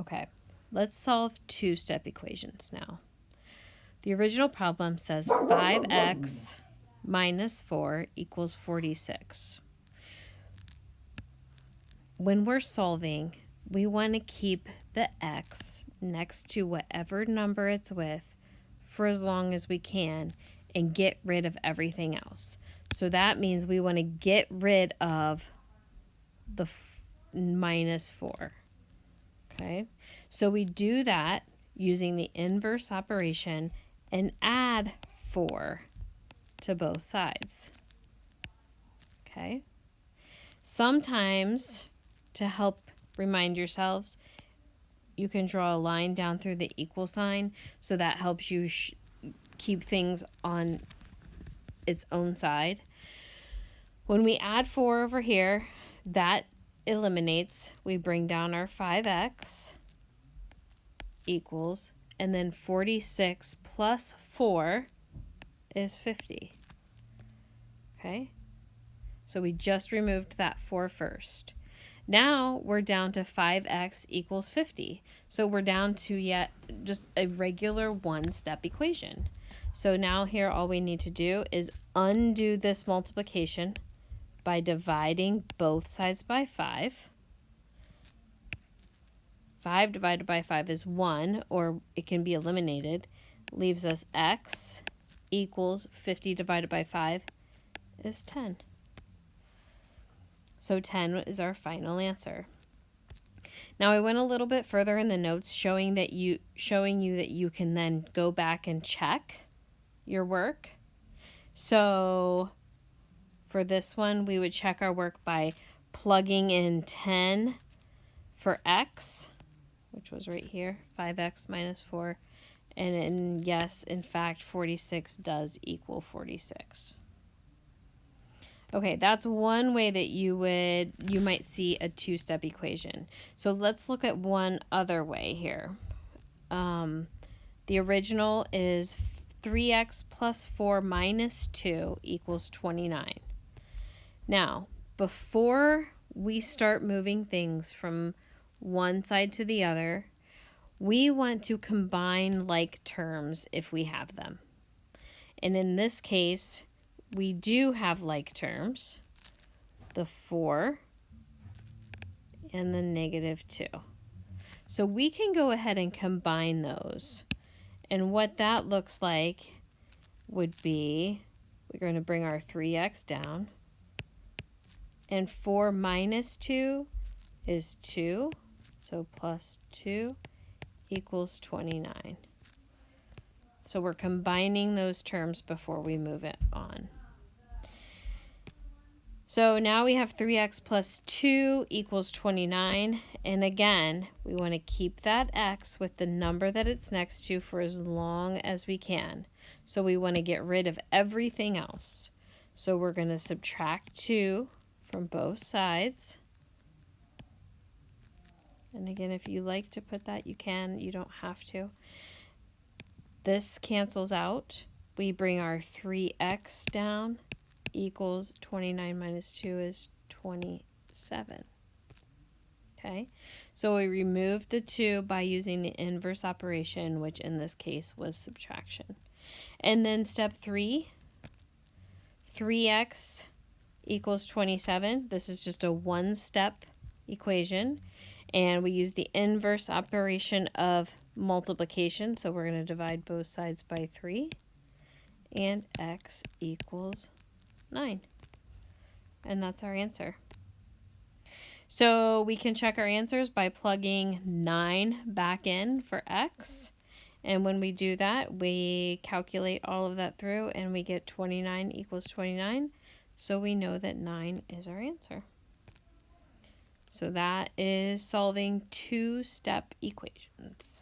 Okay, let's solve two-step equations now. The original problem says 5x minus 4 equals 46. When we're solving, we want to keep the x next to whatever number it's with for as long as we can and get rid of everything else. So that means we want to get rid of the minus 4. Okay, so we do that using the inverse operation and add 4 to both sides. Okay, sometimes to help remind yourselves, you can draw a line down through the equal sign, so that helps you keep things on its own side. When we add 4 over here, that eliminates. We bring down our 5x equals, and then 46 plus 4 is 50. Okay, so we just removed that 4 first. Now we're down to 5x equals 50. So we're down to yet just a regular one-step equation. So now here all we need to do is undo this multiplication by dividing both sides by 5. 5 divided by 5 is 1, or it can be eliminated. Leaves us x equals 50 divided by 5 is 10. So 10 is our final answer. Now I went a little bit further in the notes showing you that you can then go back and check your work. So for this one, we would check our work by plugging in 10 for x, which was right here, 5x minus 4. And yes, in fact, 46 does equal 46. Okay, that's one way that you might see a two-step equation. So let's look at one other way here. The original is 3x plus 4 minus 2 equals 29. Now, before we start moving things from one side to the other, we want to combine like terms if we have them. And in this case, we do have like terms, the 4 and the negative 2. So we can go ahead and combine those. And what that looks like would be, we're going to bring our 3x down. And 4 minus 2 is 2. So plus 2 equals 29. So we're combining those terms before we move it on. So now we have 3x plus 2 equals 29. And again, we want to keep that x with the number that it's next to for as long as we can. So we want to get rid of everything else. So we're going to subtract 2 from both sides. And again, if you like to put that, you can. You don't have to. This cancels out. We bring our 3x down. Equals 29 minus 2 is 27. Okay, so we removed the 2 by using the inverse operation, which in this case was subtraction. And then step 3, 3x equals 27. This is just a one-step equation. And we use the inverse operation of multiplication. So we're going to divide both sides by 3. And x equals 9. And that's our answer. So we can check our answers by plugging 9 back in for x. And when we do that, we calculate all of that through and we get 29 equals 29. So we know that 9 is our answer. So that is solving two-step equations.